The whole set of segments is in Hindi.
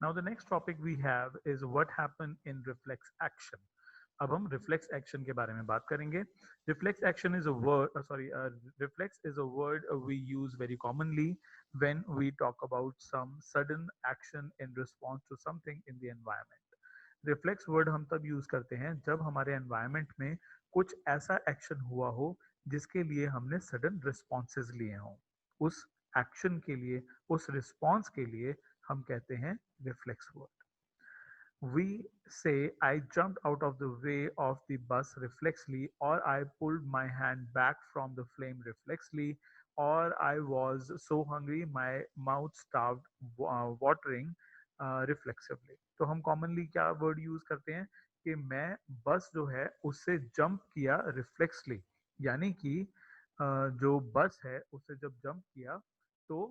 Now the next topic we have is what happened in reflex action. अब हम रिफ्लेक्स एक्शन के बारे में बात करेंगे. Reflex action is a word sorry reflex is a word we use very commonly when we talk about some sudden action in response to something in the environment. Reflex word हम तब यूज करते हैं जब हमारे एनवायरनमेंट में कुछ ऐसा एक्शन हुआ हो जिसके लिए हमने सडन रिस्पॉन्सेज लिए हों. उस एक्शन के लिए, उस रिस्पॉन्स के लिए हम कहते हैं reflex word. We say I jumped out of the way of the bus reflexly, or I pulled my hand back from the flame reflexly, or I was so hungry my mouth started watering reflexively. तो हम commonly क्या word use करते हैं कि मैं बस जो है उससे jump किया reflexly, यानी कि जो बस है उससे जब jump किया तो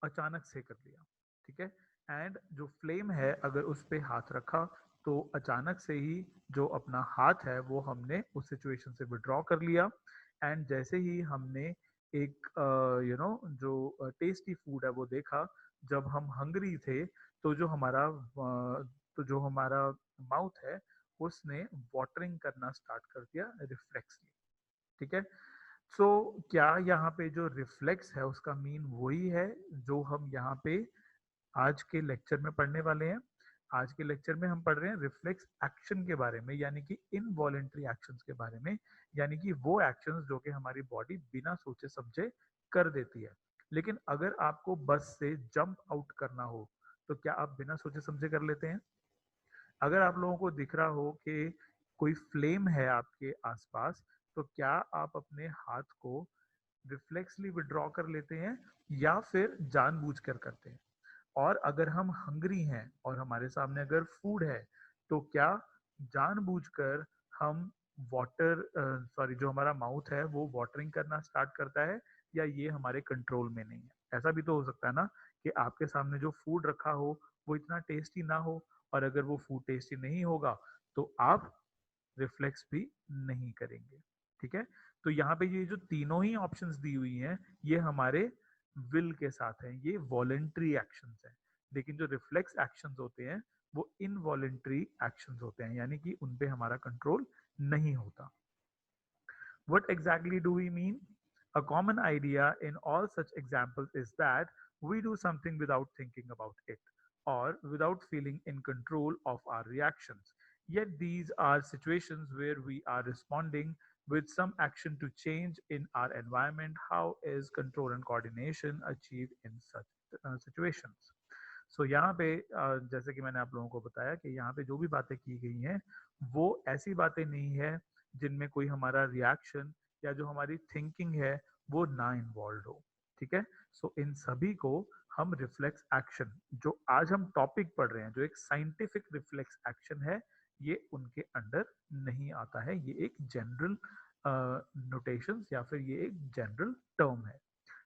अचानक से कर लिया. ठीक है. एंड जो फ्लेम है अगर उस पे हाथ रखा तो अचानक से ही जो अपना हाथ है वो हमने उस सिचुएशन से विड्रॉ कर लिया. एंड जैसे ही हमने एक जो टेस्टी फूड है वो देखा, जब हम हंगरी थे तो जो हमारा माउथ है उसने वाटरिंग करना स्टार्ट कर दिया रिफ्लेक्सली. ठीक है. सो क्या यहाँ पे जो रिफ्लेक्स है उसका मीन वही है जो हम यहाँ पे आज के लेक्चर में पढ़ने वाले हैं. आज के लेक्चर में हम पढ़ रहे हैं रिफ्लेक्स एक्शन के बारे में, यानी कि इनवॉलेंट्री एक्शंस के बारे में, यानी कि वो एक्शंस जो कि हमारी बॉडी बिना सोचे समझे कर देती है. लेकिन अगर आपको बस से जंप आउट करना हो तो क्या आप बिना सोचे समझे कर लेते हैं? अगर आप लोगों को दिख रहा हो कि कोई फ्लेम है आपके आसपास तो क्या आप अपने हाथ को रिफ्लेक्सली विड्रॉ कर लेते हैं या फिर जानबूझकर करते हैं? और अगर हम हंग्री हैं और हमारे सामने अगर फूड है तो क्या जानबूझकर हम जो हमारा माउथ है वो वाटरिंग करना स्टार्ट करता है, या ये हमारे कंट्रोल में नहीं है? ऐसा भी तो हो सकता है ना कि आपके सामने जो फूड रखा हो वो इतना टेस्टी ना हो, और अगर वो फूड टेस्टी नहीं होगा तो आप रिफ्लेक्स भी नहीं करेंगे. ठीक है. तो यहाँ पे ये जो तीनों ही ऑप्शंस दी हुई हैं ये हमारे विल के साथ हैं, ये वॉलेंट्री एक्शंस हैं. लेकिन जो रिफ्लेक्स एक्शंस होते हैं वो इनवॉलेंट्री एक्शंस होते हैं, यानी कि उन पे हमारा कंट्रोल नहीं होता. What exactly do we mean? A common idea in all such examples is that we do something without thinking about it or without feeling in control of our reactions. Yet these are situations where we are responding with some action to change in our environment. How is control and coordination achieved in such situations? सो यहाँ पे जैसे कि मैंने आप लोगों को बताया कि यहाँ पे जो भी बातें की गई हैं वो ऐसी बातें नहीं है जिनमें कोई हमारा रिएक्शन या जो हमारी थिंकिंग है वो ना इन्वॉल्व हो. ठीक है. सो इन सभी को हम रिफ्लेक्स एक्शन, जो आज हम टॉपिक पढ़ रहे हैं, जो एक साइंटिफिक रिफ्लेक्स एक्शन है, ये उनके अंडर नहीं आता है. ये एक जनरल नोटेशंस या फिर ये एक जनरल टर्म है.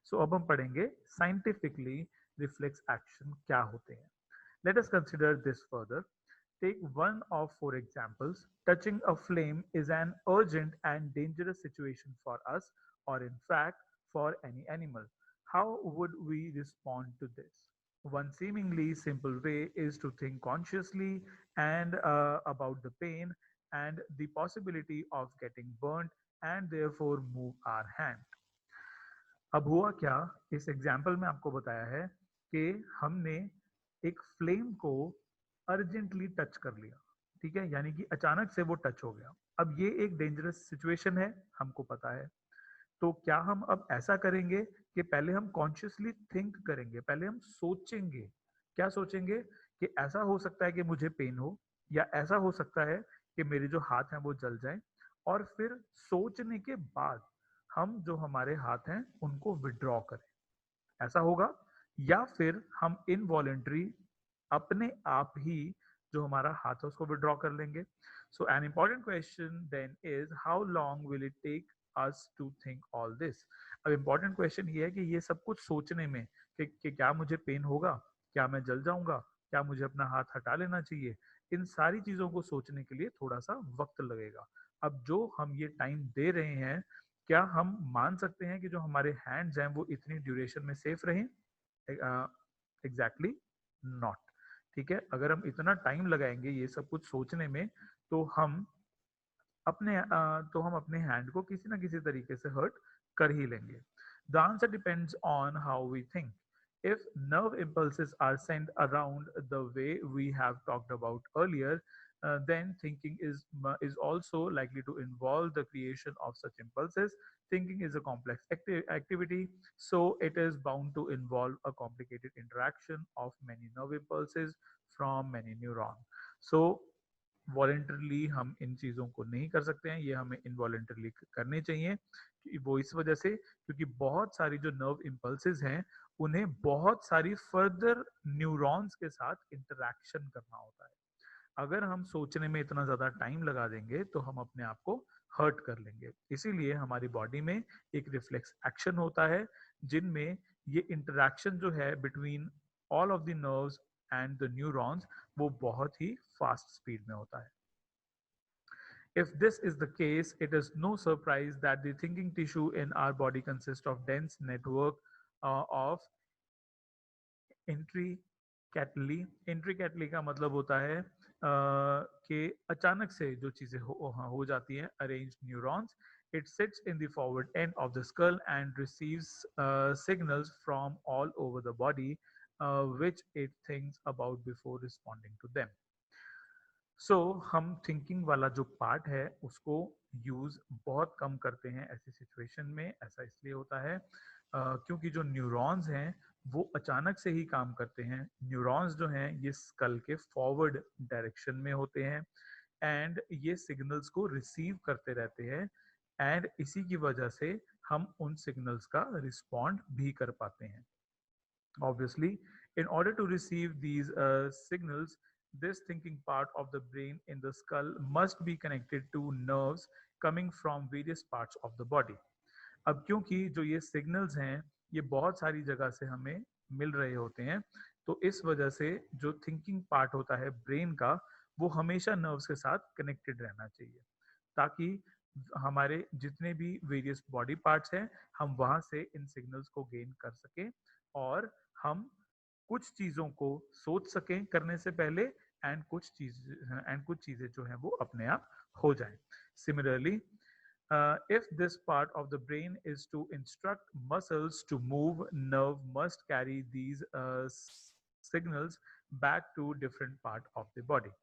सो अब हम पढ़ेंगे साइंटिफिकली रिफ्लेक्स एक्शन क्या होते हैं. Let us consider this further. Take one of four examples. Touching a flame is an urgent and dangerous situation for us, or in fact, for any animal. How would we respond to this? One seemingly simple way is to think consciously and about the pain and the possibility of getting burnt and therefore move our hand. अब हुआ क्या, इस एग्जाम्पल में आपको बताया है कि हमने एक फ्लेम को अर्जेंटली टच कर लिया. ठीक है. यानी कि अचानक से वो टच हो गया. अब ये एक डेंजरस सिचुएशन है, हमको पता है. तो क्या हम अब ऐसा करेंगे कि पहले हम कॉन्शियसली थिंक करेंगे, पहले हम सोचेंगे. क्या सोचेंगे? कि ऐसा हो सकता है कि मुझे पेन हो, या ऐसा हो सकता है कि मेरे जो हाथ हैं वो जल जाएं, और फिर सोचने के बाद हम जो हमारे हाथ हैं उनको विड्रॉ करें. ऐसा होगा? या फिर हम इनवॉलेंट्री अपने आप ही जो हमारा हाथ है उसको विड्रॉ कर लेंगे. So an important question then is how long will it take us to think all this. अब इंपॉर्टेंट क्वेश्चन ये है कि ये सब कुछ सोचने में कि क्या मुझे पेन होगा, क्या मैं जल जाऊंगा, क्या मुझे अपना हाथ हटा लेना चाहिए, इन सारी चीजों को सोचने के लिए थोड़ा सा वक्त लगेगा. अब जो हम ये टाइम दे रहे हैं, क्या हम मान सकते हैं कि जो हमारे हैंड्स हैं वो इतनी ड्यूरेशन में सेफ रहें? Exactly not. ठीक है, अगर हम इतना टाइम लगाएंगे ये सब कुछ सोचने में, तो हम अपने हैंड को किसी ना किसी तरीके से हर्ट कर ही लेंगे. The answer depends on how we think. If nerve impulses are sent around the way we have talked about earlier, then thinking is also likely to involve the creation of such impulses. Thinking is a complex activity, so it is bound to involve a complicated interaction of many nerve impulses from many neurons. So voluntarily हम इन चीज़ों को नहीं कर सकते हैं, ये हमें इनवॉलेंटरली करनी चाहिए. वो इस वजह से क्योंकि बहुत सारी जो नर्व इम्पल्सेस हैं उन्हें बहुत सारी फर्दर न्यूरॉन्स के साथ इंटरेक्शन करना होता है. अगर हम सोचने में इतना ज़्यादा टाइम लगा देंगे तो हम अपने आप को हर्ट कर लेंगे. इसीलिए हमारी बॉडी में एक रिफ्लेक्स एक्शन होता है जिनमें ये इंटरेक्शन जो है between all of the nerves and the neurons वो बहुत ही फास्ट स्पीड में होता है. If this is the case, it is no surprise that the thinking tissue in our body consists of dense network of intricately. Intricately का मतलब होता है कि अचानक से जो चीजें हो जाती हैं, arranged neurons. It sits in the forward end of the skull and receives signals from all over the body, which it thinks about before responding to them. हम थिंकिंग वाला जो पार्ट है उसको यूज बहुत कम करते हैं ऐसी सिचुएशन में. ऐसा इसलिए होता है क्योंकि जो न्यूरॉन्स हैं वो अचानक से ही काम करते हैं. न्यूरॉन्स जो हैं ये स्कल के फॉरवर्ड डायरेक्शन में होते हैं एंड ये सिग्नल्स को रिसीव करते रहते हैं एंड इसी की वजह से हम उन सिग्नल्स का रिस्पॉन्ड भी कर पाते हैं. Obviously, in order to receive these signals, this thinking part of the brain in the skull must be connected to nerves coming from various parts of the body. अब क्योंकि जो ये सिग्नल्स हैं ये बहुत सारी जगह से हमें मिल रहे होते हैं, तो इस वजह से जो थिंकिंग पार्ट होता है ब्रेन का वो हमेशा नर्व्स के साथ कनेक्टेड रहना चाहिए ताकि हमारे जितने भी वेरियस बॉडी पार्ट्स हैं हम वहां से इन सिग्नल्स को गेन कर सकें और हम कुछ चीजों को सोच सकें करने से पहले एंड कुछ चीजें जो हैं वो अपने आप हो जाएं. Similarly, if this part of the brain is to instruct muscles to move, nerve must carry these signals back to different part of the body.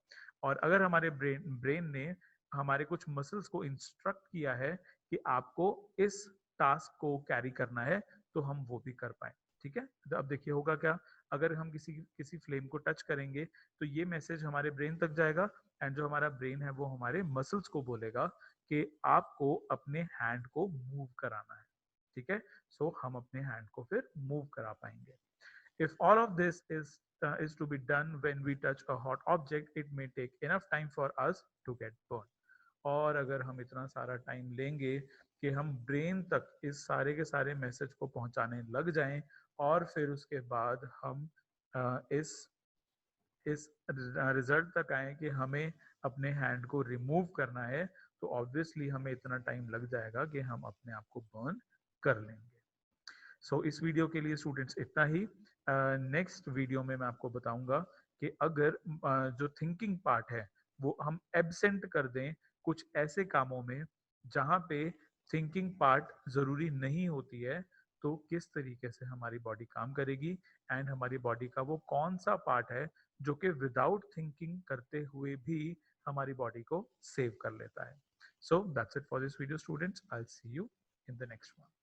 और अगर हमारे ब्रेन ने हमारे कुछ मसल्स को इंस्ट्रक्ट किया है कि आपको इस टास्क को कैरी करना है तो हम वो भी कर पाए. ठीक है, तो अब देखिए होगा क्या, अगर हम किसी फ्लेम को टच करेंगे तो ये मैसेज हमारे ब्रेन तक जाएगा एंड जो हमारा ब्रेन है वो हमारे मसल्स को बोलेगा कि आपको अपने हैंड को मूव कराना है. ठीक है, हम अपने हैंड को फिर मूव करा पाएंगे. If all of this is to be done when we touch a hot object, it may take enough time for us to get burned. और अगर हम इतना सारा टाइम लेंगे कि हम ब्रेन तक इस सारे के सारे मैसेज को पहुंचाने लग जाएं और फिर उसके बाद हम इस रिजल्ट तक आए कि हमें अपने हैंड को रिमूव करना है, तो ऑब्वियसली हमें इतना टाइम लग जाएगा कि हम अपने आप को बर्न कर लेंगे. इस वीडियो के लिए स्टूडेंट्स इतना ही. नेक्स्ट वीडियो में मैं आपको बताऊंगा कि अगर जो थिंकिंग पार्ट है वो हम एब्सेंट कर दें कुछ ऐसे कामों में जहाँ पे थिंकिंग पार्ट जरूरी नहीं होती है, तो किस तरीके से हमारी बॉडी काम करेगी एंड हमारी बॉडी का वो कौन सा पार्ट है जो कि विदाउट थिंकिंग करते हुए भी हमारी बॉडी को सेव कर लेता है. So that's it for this video students. I will see you in the next one.